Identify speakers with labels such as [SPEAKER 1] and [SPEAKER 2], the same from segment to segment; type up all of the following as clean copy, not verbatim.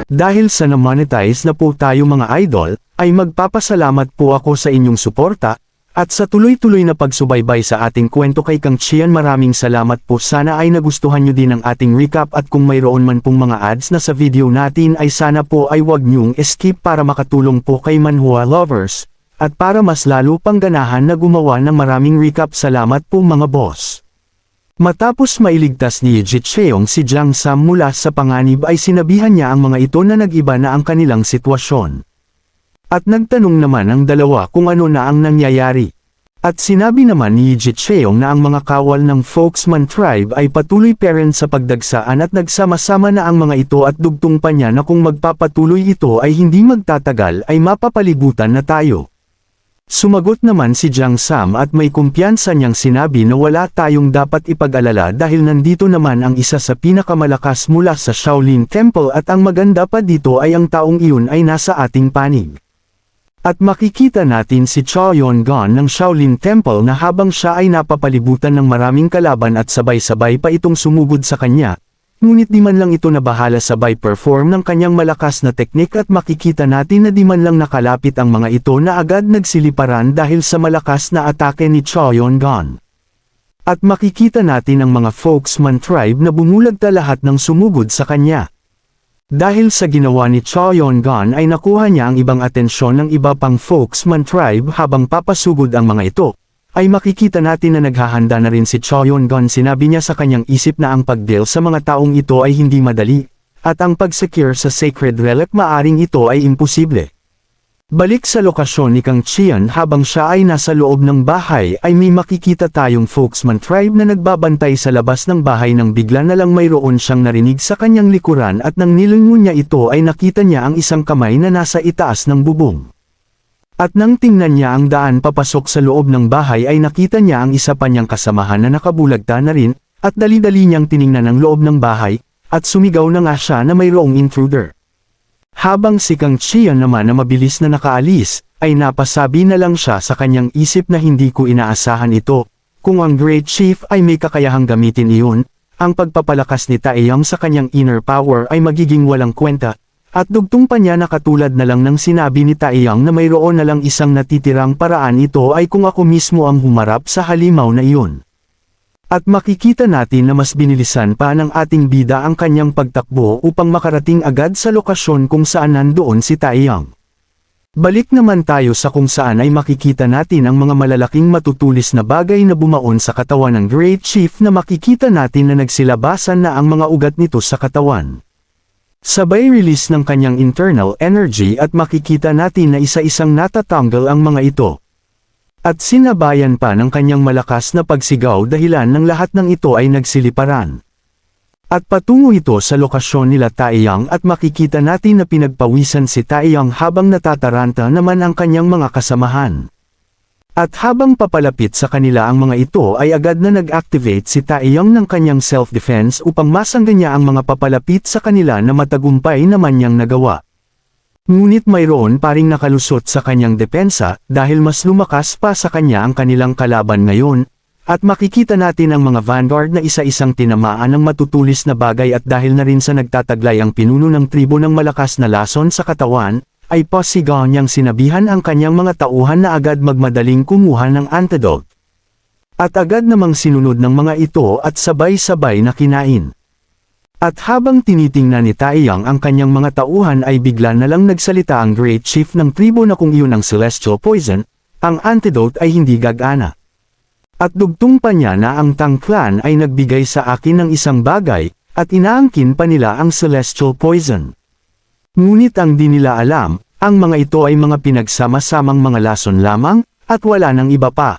[SPEAKER 1] Dahil sa na-monetize na po tayo mga idol, ay magpapasalamat po ako sa inyong suporta, at sa tuloy-tuloy na pagsubaybay sa ating kwento kay Kang Chian. Maraming salamat po. Sana ay nagustuhan nyo din ang ating recap, at kung mayroon man pong mga ads na sa video natin ay sana po ay wag nyong skip para makatulong po kay manhwa lovers, at para mas lalo pang ganahan na gumawa ng maraming recap. Salamat po mga boss. Matapos mailigtas ni Ji Cheong si Jang Sam mula sa panganib ay sinabihan niya ang mga ito na nag-iba na ang kanilang sitwasyon. At nagtanong naman ang dalawa kung ano na ang nangyayari. At sinabi naman ni Ji Cheong na ang mga kawal ng Folksman Tribe ay patuloy pa rin sa pagdagsaan at nagsama-sama na ang mga ito, at dugtong pa niya na kung magpapatuloy ito ay hindi magtatagal ay mapapalibutan na tayo. Sumagot naman si Jang Sam at may kumpiyansa niyang sinabi na wala tayong dapat ipag-alala dahil nandito naman ang isa sa pinakamalakas mula sa Shaolin Temple, at ang maganda pa dito ay ang taong iyon ay nasa ating panig. At makikita natin si Chao Yun-gon ng Shaolin Temple na habang siya ay napapalibutan ng maraming kalaban at sabay-sabay pa itong sumugod sa kanya, ngunit di man lang ito nabahala sabay perform ng kanyang malakas na teknik, at makikita natin na di man lang nakalapit ang mga ito na agad nagsiliparan dahil sa malakas na atake ni Chao Yun-gon. At makikita natin ang mga Folksman Tribe na bumulagta lahat ng sumugod sa kanya. Dahil sa ginawa ni Chao Yun-gon ay nakuha niya ang ibang atensyon ng iba pang Folksman Tribe habang papasugod ang mga ito, ay makikita natin na naghahanda na rin si Chao Yun-gon. Sinabi niya sa kanyang isip na ang pag-deal sa mga taong ito ay hindi madali, at ang pag-secure sa Sacred Relic maaring ito ay imposible. Balik sa lokasyon ni Kang Chian, habang siya ay nasa loob ng bahay ay may makikita tayong Folksman Tribe na nagbabantay sa labas ng bahay nang bigla na lang mayroon siyang narinig sa kanyang likuran, at nang nilingon niya ito ay nakita niya ang isang kamay na nasa itaas ng bubong. At nang tingnan niya ang daan papasok sa loob ng bahay ay nakita niya ang isa pa niyang kasamahan na nakabulagta na rin, at dali-dali niyang tiningnan ang loob ng bahay, at sumigaw na nga siya na mayroong intruder. Habang si Kang Chian naman na mabilis na nakaalis, ay napasabi na lang siya sa kanyang isip na hindi ko inaasahan ito. Kung ang Great Chief ay may kakayahang gamitin iyon, ang pagpapalakas ni Taeyang sa kanyang inner power ay magiging walang kwenta. At dugtong pa niya na katulad na lang ng sinabi ni Taeyang na mayroon na lang isang natitirang paraan, ito ay kung ako mismo ang humarap sa halimaw na iyon. At makikita natin na mas binilisan pa ng ating bida ang kanyang pagtakbo upang makarating agad sa lokasyon kung saan nandoon si Taeyang. Balik naman tayo sa kung saan ay makikita natin ang mga malalaking matutulis na bagay na bumaon sa katawan ng Great Chief, na makikita natin na nagsilabasan na ang mga ugat nito sa katawan. Sabay release ng kanyang internal energy, at makikita natin na isa-isang natatanggal ang mga ito. At sinabayan pa ng kanyang malakas na pagsigaw, dahilan ng lahat ng ito ay nagsiliparan. At patungo ito sa lokasyon nila Taeyang, at makikita natin na pinagpawisan si Taeyang habang natataranta naman ang kanyang mga kasamahan. At habang papalapit sa kanila ang mga ito ay agad na nag-activate si Taeyang ng kanyang self-defense upang masangga niya ang mga papalapit sa kanila na matagumpay naman niyang nagawa. Ngunit mayroon pa ring nakalusot sa kanyang depensa, dahil mas lumakas pa sa kanya ang kanilang kalaban ngayon, at makikita natin ang mga vanguard na isa-isang tinamaan ng matutulis na bagay, at dahil na rin sa nagtataglay ang pinuno ng tribo ng malakas na lason sa katawan, ay pasigaw niyang sinabihan ang kanyang mga tauhan na agad magmadaling kumuha ng antidote. At agad namang sinunod ng mga ito at sabay-sabay na kinain. At habang tinitingnan ni Taeyang ang kanyang mga tauhan ay bigla na lang nagsalita ang Great Chief ng tribo na kung iyon ang Celestial Poison, ang antidote ay hindi gagana. At dugtong pa niya na ang Tang Clan ay nagbigay sa akin ng isang bagay, at inaangkin pa nila ang Celestial Poison. Ngunit ang di nila alam, ang mga ito ay mga pinagsama-samang mga lason lamang, at wala nang iba pa.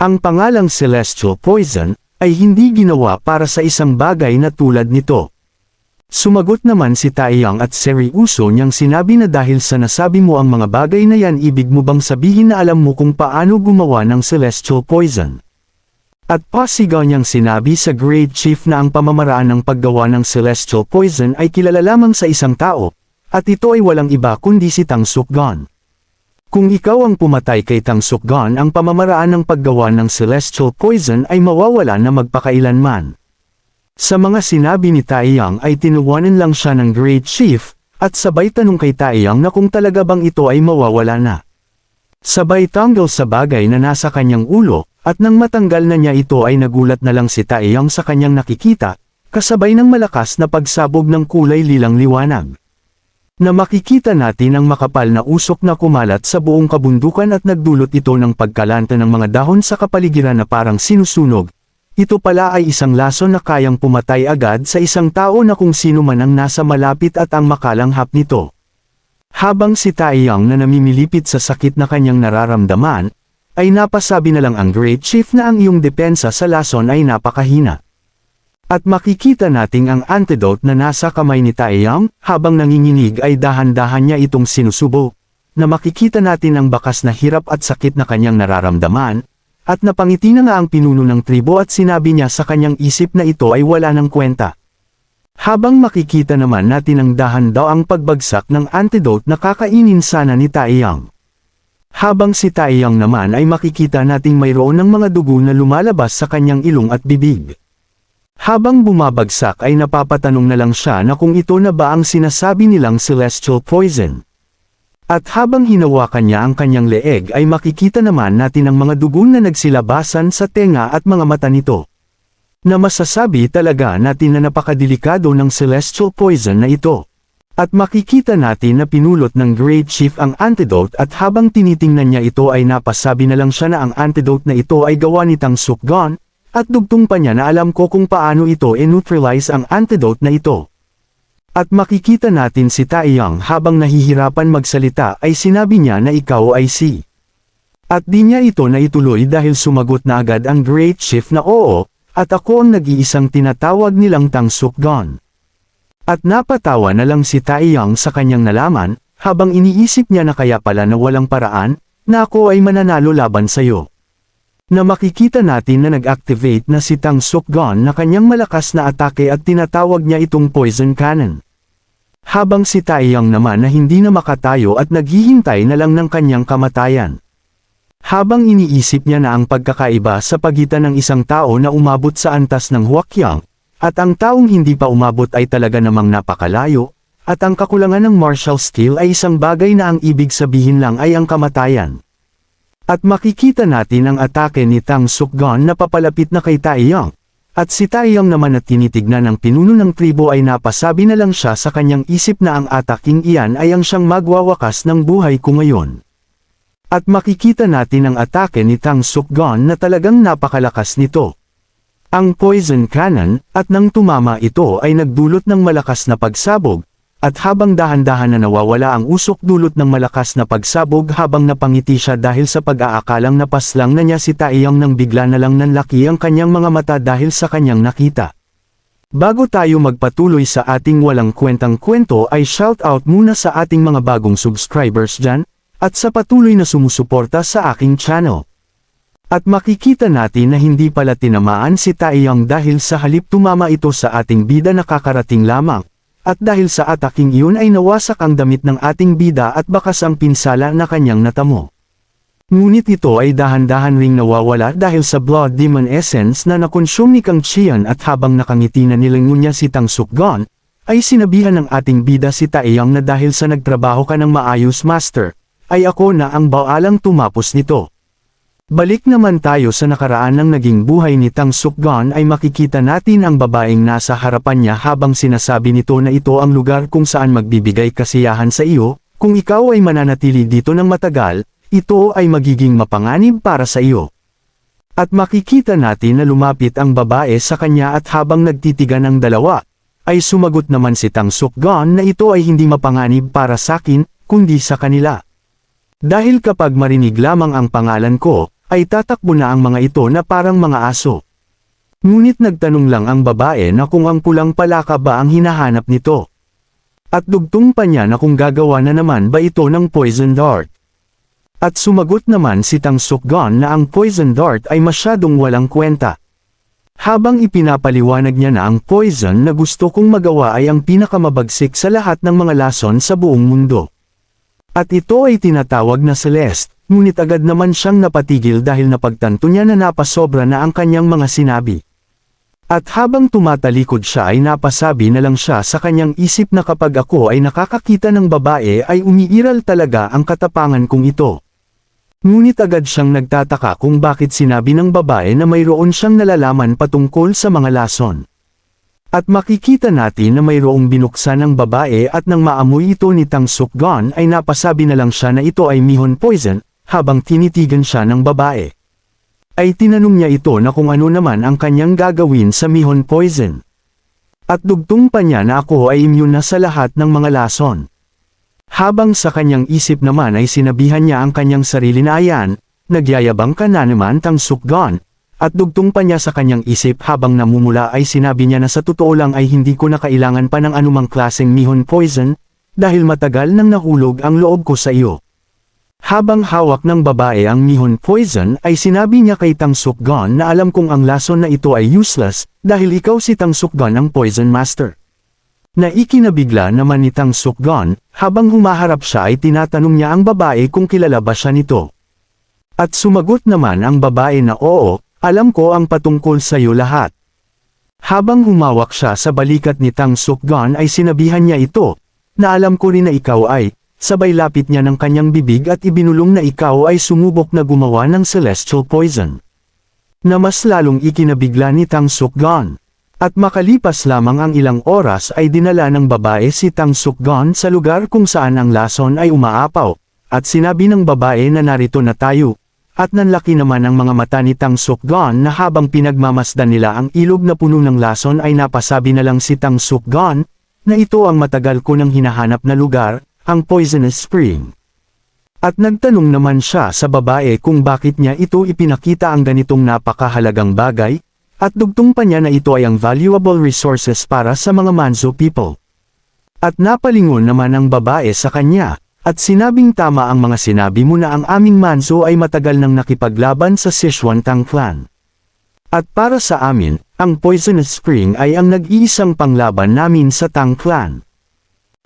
[SPEAKER 1] Ang pangalang Celestial Poison ay hindi ginawa para sa isang bagay na tulad nito. Sumagot naman si Taeyang at seryoso niyang sinabi na dahil sa nasabi mo ang mga bagay na yan, ibig mo bang sabihin na alam mo kung paano gumawa ng Celestial Poison? At pasigaw niyang sinabi sa Great Chief na ang pamamaraan ng paggawa ng Celestial Poison ay kilala lamang sa isang tao, at ito ay walang iba kundi si Tang Sukgon. Kung ikaw ang pumatay kay Tang Sukgon, ang pamamaraan ng paggawa ng Celestial Poison ay mawawala na magpakailanman. Sa mga sinabi ni Taeyang ay tinuwanan lang siya ng Great Chief, At sabay tanong kay Taeyang na kung talaga bang ito ay mawawala na. Sabay tanggal sa bagay na nasa kanyang ulo, at nang matanggal na niya ito ay nagulat na lang si Taeyang sa kanyang nakikita, kasabay ng malakas na pagsabog ng kulay lilang liwanag. Na makikita natin ang makapal na usok na kumalat sa buong kabundukan at nagdulot ito ng pagkalanta ng mga dahon sa kapaligiran na parang sinusunog. Ito pala ay isang lason na kayang pumatay agad sa isang tao na kung sino man ang nasa malapit at ang makalanghap nito. Habang si Taeyang na namimilipit sa sakit na kanyang nararamdaman, ay napasabi na lang ang Great Chief na ang iyong depensa sa lason ay napakahina. At makikita nating ang antidote na nasa kamay ni Taeyang, habang nanginginig ay dahan-dahan niya itong sinusubo, na makikita natin ang bakas na hirap at sakit na kanyang nararamdaman, at napangiti na nga ang pinuno ng tribo at sinabi niya sa kanyang isip na ito ay wala ng kwenta. Habang makikita naman natin ang dahan daw ang pagbagsak ng antidote na kakainin sana ni Taeyang. Habang si Taeyang naman ay makikita nating mayroon ng mga dugo na lumalabas sa kanyang ilong at bibig. Habang bumabagsak ay napapatanong na lang siya na kung ito na ba ang sinasabi nilang celestial poison. At habang hinawakan niya ang kanyang leeg ay makikita naman natin ang mga dugo na nagsilabasan sa tenga at mga mata nito. Na masasabi talaga natin na napakadelikado ng celestial poison na ito. At makikita natin na pinulot ng Great Chief ang antidote at habang tinitingnan niya ito ay napasabi na lang siya na ang antidote na ito ay gawa ni Tang Sukgon, at dugtong pa niya na alam ko kung paano ito neutralize ang antidote na ito. At makikita natin si Taeyang habang nahihirapan magsalita ay sinabi niya na ikaw ay si. At di niya ito naituloy dahil sumagot na agad ang Great Chief na oo, at ako ang nag-iisang tinatawag nilang Tang Sukgon. At napatawa na lang si Taeyang sa kanyang nalaman, habang iniisip niya na kaya pala na walang paraan, na ako ay mananalo laban sayo. Na makikita natin na nag-activate na si Tang Sukgon na kanyang malakas na atake at tinatawag niya itong poison cannon. Habang si Taeyang naman na hindi na makatayo at naghihintay na lang ng kanyang kamatayan. Habang iniisip niya na ang pagkakaiba sa pagitan ng isang tao na umabot sa antas ng Huaqiang, at ang taong hindi pa umabot ay talaga namang napakalayo, at ang kakulangan ng martial skill ay isang bagay na ang ibig sabihin lang ay ang kamatayan. At makikita natin ang atake ni Tang Sukgon na papalapit na kay Taeyang, at si Taeyang naman na tinitignan ng pinuno ng tribo ay napasabi na lang siya sa kanyang isip na ang ataking iyan ay ang siyang magwawakas ng buhay ko ngayon. At makikita natin ang atake ni Tang Sukgon na talagang napakalakas nito. Ang poison cannon, at nang tumama ito ay nagdulot ng malakas na pagsabog, at habang dahan-dahan na nawawala ang usok dulot ng malakas na pagsabog habang napangiti siya dahil sa pag-aakalang napaslang na niya si Taeyang nang bigla na lang nanlaki ang kanyang mga mata dahil sa kanyang nakita. Bago tayo magpatuloy sa ating walang kwentang kwento ay shoutout muna sa ating mga bagong subscribers dyan, at sa patuloy na sumusuporta sa aking channel. At makikita natin na hindi pala tinamaan si Taeyang dahil sa halip tumama ito sa ating bida na kakarating lamang, at dahil sa ataking iyon ay nawasak ang damit ng ating bida at bakas ang pinsala na kanyang natamo. Ngunit ito ay dahan-dahan ring nawawala dahil sa Blood Demon Essence na nakonsume ni Kang Qian at habang nakangiti na nilingon niya si Tang Sukgon, ay sinabihan ng ating bida si Taeyang na dahil sa nagtrabaho ka ng maayos master, ay ako na ang bawalang tumapos nito. Balik naman tayo sa nakaraan ng naging buhay ni Tang Sukgon ay makikita natin ang babaeng nasa harapan niya habang sinasabi nito na ito ang lugar kung saan magbibigay kasiyahan sa iyo, kung ikaw ay mananatili dito ng matagal, ito ay magiging mapanganib para sa iyo. At makikita natin na lumapit ang babae sa kanya at habang nagtitigan ang dalawa, ay sumagot naman si Tang Sukgon na ito ay hindi mapanganib para sa akin, kundi sa kanila. Dahil kapag marinig lamang ang pangalan ko, ay tatakbo na ang mga ito na parang mga aso. Ngunit nagtanong lang ang babae na kung ang pulang palaka ba ang hinahanap nito. At dugtong pa niya na kung gagawa na naman ba ito ng poison dart. At sumagot naman si Tang Sukgon na ang poison dart ay masyadong walang kwenta. Habang ipinapaliwanag niya na ang poison na gusto kong magawa ay ang pinakamabagsik sa lahat ng mga lason sa buong mundo. At ito ay tinatawag na Celeste, ngunit agad naman siyang napatigil dahil napagtanto niya na napasobra na ang kanyang mga sinabi. At habang tumatalikod siya ay napasabi na lang siya sa kanyang isip na kapag ako ay nakakakita ng babae ay umiiral talaga ang katapangan kong ito. Ngunit agad siyang nagtataka kung bakit sinabi ng babae na mayroon siyang nalalaman patungkol sa mga lason. At makikita natin na mayroong binuksan ng babae at nang maamoy ito ni Tang Sukgon ay napasabi na lang siya na ito ay Mihon Poison, habang tinitigan siya ng babae. Ay tinanong niya ito na kung ano naman ang kanyang gagawin sa Mihon Poison. At dugtong pa niya na ako ay immune na sa lahat ng mga lason. Habang sa kanyang isip naman ay sinabihan niya ang kanyang sarili na ayan, nagyayabang ka na naman Tang Sukgon. At dugtong pa niya sa kanyang isip habang namumula ay sinabi niya na sa totoo lang ay hindi ko na kailangan pa ng anumang klaseng Mihon Poison, dahil matagal nang nahulog ang loob ko sa iyo. Habang hawak ng babae ang Mihon Poison ay sinabi niya kay Tang Sukgon na alam kong ang lason na ito ay useless, dahil ikaw si Tang Sukgon ang Poison Master. Naikinabigla naman ni Tang Sukgon, habang humaharap siya ay tinatanong niya ang babae kung kilala ba siya nito. At sumagot naman ang babae na oo, alam ko ang patungkol sa iyo lahat. Habang humawak siya sa balikat ni Tang Sukgon ay sinabihan niya ito, na alam ko rin na ikaw ay, sabay lapit niya ng kanyang bibig at ibinulong na ikaw ay sumubok na gumawa ng celestial poison. Na mas lalong ikinabigla ni Tang Sukgon. At makalipas lamang ang ilang oras ay dinala ng babae si Tang Sukgon sa lugar kung saan ang lason ay umaapaw, at sinabi ng babae na narito na tayo. At nanlaki naman ang mga mata ni Tang Sukgon na habang pinagmamasdan nila ang ilog na puno ng lason ay napasabi na lang si Tang Sukgon, na ito ang matagal ko nang hinahanap na lugar, ang Poisonous Spring. At nagtanong naman siya sa babae kung bakit niya ito ipinakita ang ganitong napakahalagang bagay, at dugtong pa niya na ito ay ang valuable resources para sa mga Manzo people. At napalingon naman ang babae sa kanya. At sinabing tama ang mga sinabi mo na ang aming Manzo ay matagal nang nakipaglaban sa Sichuan Tang Clan. At para sa amin, ang Poisonous Spring ay ang nag-iisang panglaban namin sa Tang Clan.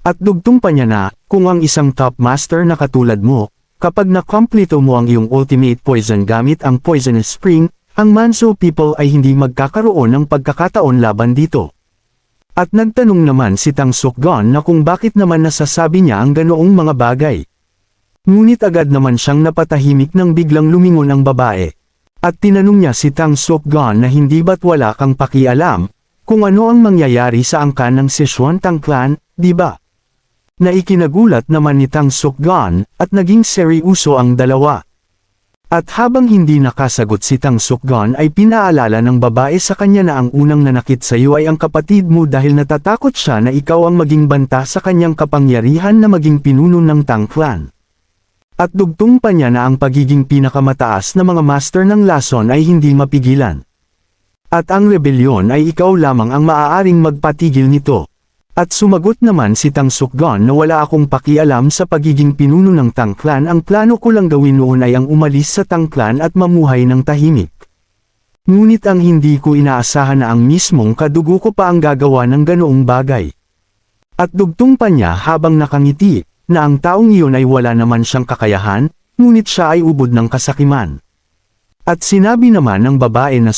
[SPEAKER 1] At dugtong pa niya na, kung ang isang top master na katulad mo, kapag nakompleto mo ang iyong ultimate poison gamit ang Poisonous Spring, ang Manzo people ay hindi magkakaroon ng pagkakataon laban dito. At nagtanong naman si Tang Sukgon na kung bakit naman nasasabi niya ang ganoong mga bagay. Ngunit agad naman siyang napatahimik nang biglang lumingon ang babae. At tinanong niya si Tang Sukgon na hindi ba't wala kang pakialam, kung ano ang mangyayari sa angkan ng Sichuan Tang Clan, di ba? Naikinagulat naman ni Tang Sukgon, at naging seryoso ang dalawa. At habang hindi nakasagot si Tang Sukgon ay pinaalala ng babae sa kanya na ang unang nanakit sa iyo ay ang kapatid mo dahil natatakot siya na ikaw ang maging banta sa kanyang kapangyarihan na maging pinuno ng Tang Clan. At dugtong pa niya na ang pagiging pinakamataas na mga master ng lason ay hindi mapigilan. At ang rebelyon ay ikaw lamang ang maaaring magpatigil nito. At sumagot naman si Tang Sukgon na wala akong pakialam sa pagiging pinuno ng Tang Clan, ang plano ko lang gawin noon ay ang umalis sa Tang Clan at mamuhay ng tahimik. Ngunit ang hindi ko inaasahan na ang mismong kadugo ko pa ang gagawa ng ganoong bagay. At dugtong pa niya habang nakangiti, na ang taong iyon ay wala naman siyang kakayahan, ngunit siya ay ubod ng kasakiman. At sinabi naman ng babae na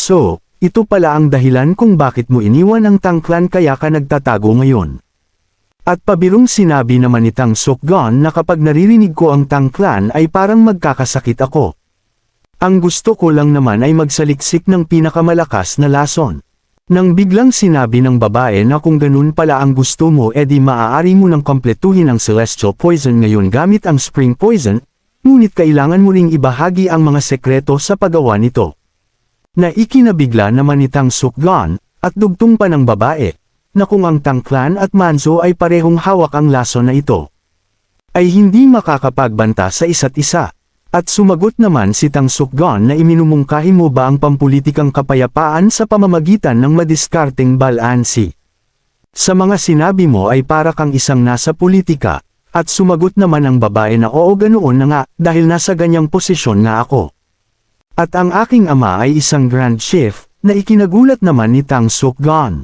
[SPEAKER 1] ito pala ang dahilan kung bakit mo iniwan ang Tang Clan kaya ka nagtatago ngayon. At pabirong sinabi naman ni Tang Sukgon na kapag naririnig ko ang Tang Clan ay parang magkakasakit ako. Ang gusto ko lang naman ay magsaliksik ng pinakamalakas na lason. Nang biglang sinabi ng babae na kung ganun pala ang gusto mo edi maaari mo nang kompletuhin ang Celestial Poison ngayon gamit ang Spring Poison, ngunit kailangan mo ring ibahagi ang mga sekreto sa paggawa nito. Naikinabigla naman ni Tang Sukgon, at dugtong pa ng babae, na kung ang Tang Clan at Manzo ay parehong hawak ang lason na ito, ay hindi makakapagbanta sa isa't isa. At sumagot naman si Tang Sukgon na iminumungkahi mo ba ang pampulitikang kapayapaan sa pamamagitan ng madiskarteng balansi? Sa mga sinabi mo ay para kang isang nasa politika, at sumagot naman ang babae na oo ganoon na nga, dahil nasa ganyang posisyon nga ako. At ang aking ama ay isang Grand Chief, na ikinagulat naman ni Tang Sukgon.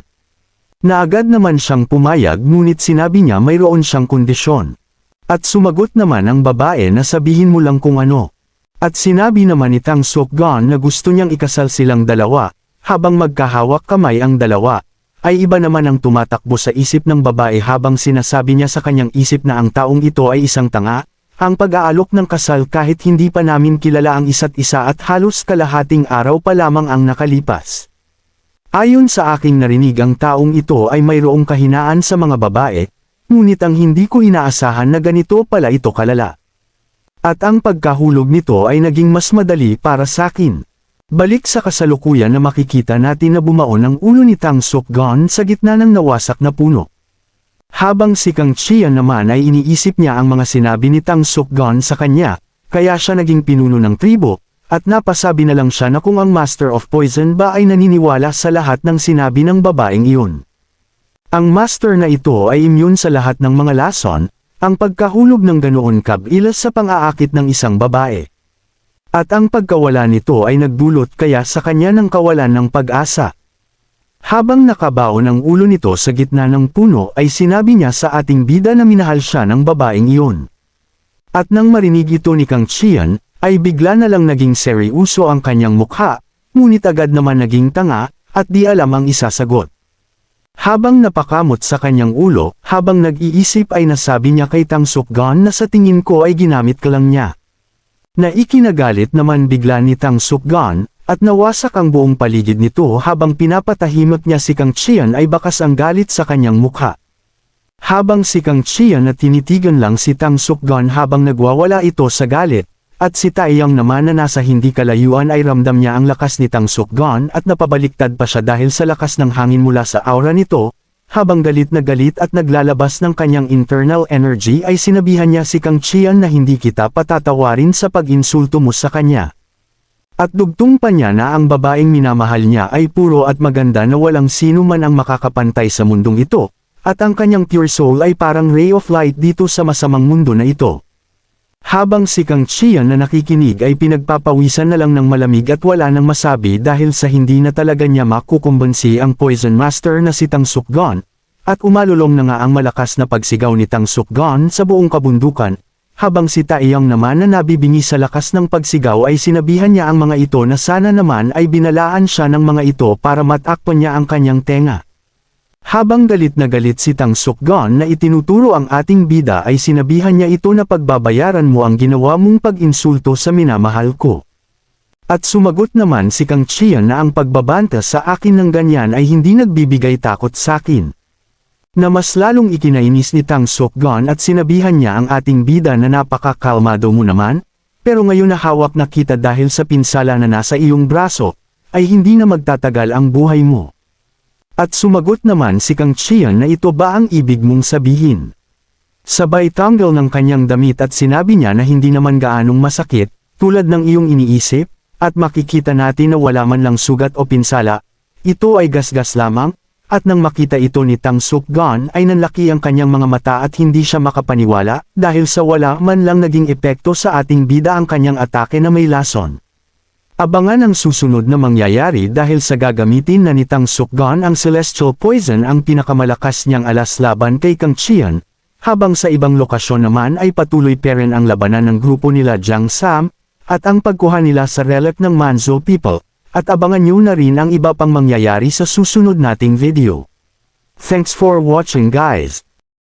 [SPEAKER 1] Na agad naman siyang pumayag ngunit sinabi niya mayroon siyang kondisyon. At sumagot naman ang babae na sabihin mo lang kung ano. At sinabi naman ni Tang Sukgon na gusto niyang ikasal silang dalawa, habang magkahawak kamay ang dalawa, ay iba naman ang tumatakbo sa isip ng babae habang sinasabi niya sa kanyang isip na ang taong ito ay isang tanga, ang pag-aalok ng kasal kahit hindi pa namin kilala ang isa't isa at halos kalahating araw pa lamang ang nakalipas. Ayon sa aking narinig ang taong ito ay mayroong kahinaan sa mga babae, ngunit ang hindi ko inaasahan na ganito pala ito kalala. At ang pagkahulog nito ay naging mas madali para sa akin. Balik sa kasalukuyan na makikita natin na bumaon ang ulo ni Tang Sukgon sa gitna ng nawasak na puno. Habang si Kang Qian naman ay iniisip niya ang mga sinabi ni Tang Sukgon sa kanya, kaya siya naging pinuno ng tribo, at napasabi na lang siya na kung ang Master of Poison ba ay naniniwala sa lahat ng sinabi ng babaeng iyon. Ang master na ito ay immune sa lahat ng mga lason, ang pagkahulog ng ganoon kabilas sa pang-aakit ng isang babae. At ang pagkawala nito ay nagdulot kaya sa kanya ng kawalan ng pag-asa. Habang nakabaon ang ulo nito sa gitna ng puno ay sinabi niya sa ating bida na minahal siya ng babaeng iyon. At nang marinig ito ni Kang Qian, ay bigla na lang naging seryoso ang kanyang mukha, ngunit agad naman naging tanga, at di alam ang isasagot. Habang napakamot sa kanyang ulo, habang nag-iisip ay nasabi niya kay Tang Sukgon na sa tingin ko ay ginamit ka lang niya. Na ikinagalit naman bigla ni Tang Sukgon, at nawasak ang buong paligid nito habang pinapatahimik niya si Kang Qian ay bakas ang galit sa kanyang mukha. Habang si Kang Qian na tinitigan lang si Tang Sukgon habang nagwawala ito sa galit, at si Taeyang naman na nasa hindi kalayuan ay ramdam niya ang lakas ni Tang Sukgon at napabaliktad pa siya dahil sa lakas ng hangin mula sa aura nito, habang galit na galit at naglalabas ng kanyang internal energy ay sinabihan niya si Kang Qian na hindi kita patatawarin sa pag-insulto mo sa kanya. At dugtong pa niya na ang babaeng minamahal niya ay puro at maganda na walang sino man ang makakapantay sa mundong ito, at ang kanyang pure soul ay parang ray of light dito sa masamang mundo na ito. Habang si Kang Qian na nakikinig ay pinagpapawisan na lang ng malamig at wala nang masabi dahil sa hindi na talaga niya makukumbansi ang Poison Master na si Tang Sukgon, at umalulong na nga ang malakas na pagsigaw ni Tang Sukgon sa buong kabundukan, habang si Taeyang naman na nabibingi sa lakas ng pagsigaw ay sinabihan niya ang mga ito na sana naman ay binalaan siya ng mga ito para matakpan niya ang kanyang tenga. Habang galit na galit si Tang Sukgon na itinuturo ang ating bida ay sinabihan niya ito na pagbabayaran mo ang ginawa mong pag-insulto sa minamahal ko. At sumagot naman si Kang Qian na ang pagbabanta sa akin ng ganyan ay hindi nagbibigay takot sa akin. Na mas lalong ikinainis ni Tang Sukgon at sinabihan niya ang ating bida na napakakalmado mo naman, pero ngayon na hawak na kita dahil sa pinsala na nasa iyong braso, ay hindi na magtatagal ang buhay mo. At sumagot naman si Kang Qian na ito ba ang ibig mong sabihin? Sabay tanggal ng kanyang damit at sinabi niya na hindi naman gaanong masakit, tulad ng iyong iniisip, at makikita natin na wala man lang sugat o pinsala, ito ay gasgas lamang, at nang makita ito ni Tang Sukgon ay nanlaki ang kanyang mga mata at hindi siya makapaniwala, dahil sa wala man lang naging epekto sa ating bida ang kanyang atake na may lason. Abangan ang susunod na mangyayari dahil sa gagamitin na ni Tang Sukgon ang Celestial Poison ang pinakamalakas niyang alas laban kay Kang Qian, habang sa ibang lokasyon naman ay patuloy pa rin ang labanan ng grupo nila Jiang Sam, at ang pagkuha nila sa relic ng Manzo people, at abangan niyo na rin ang iba pang mangyayari sa susunod nating video. Thanks for watching guys.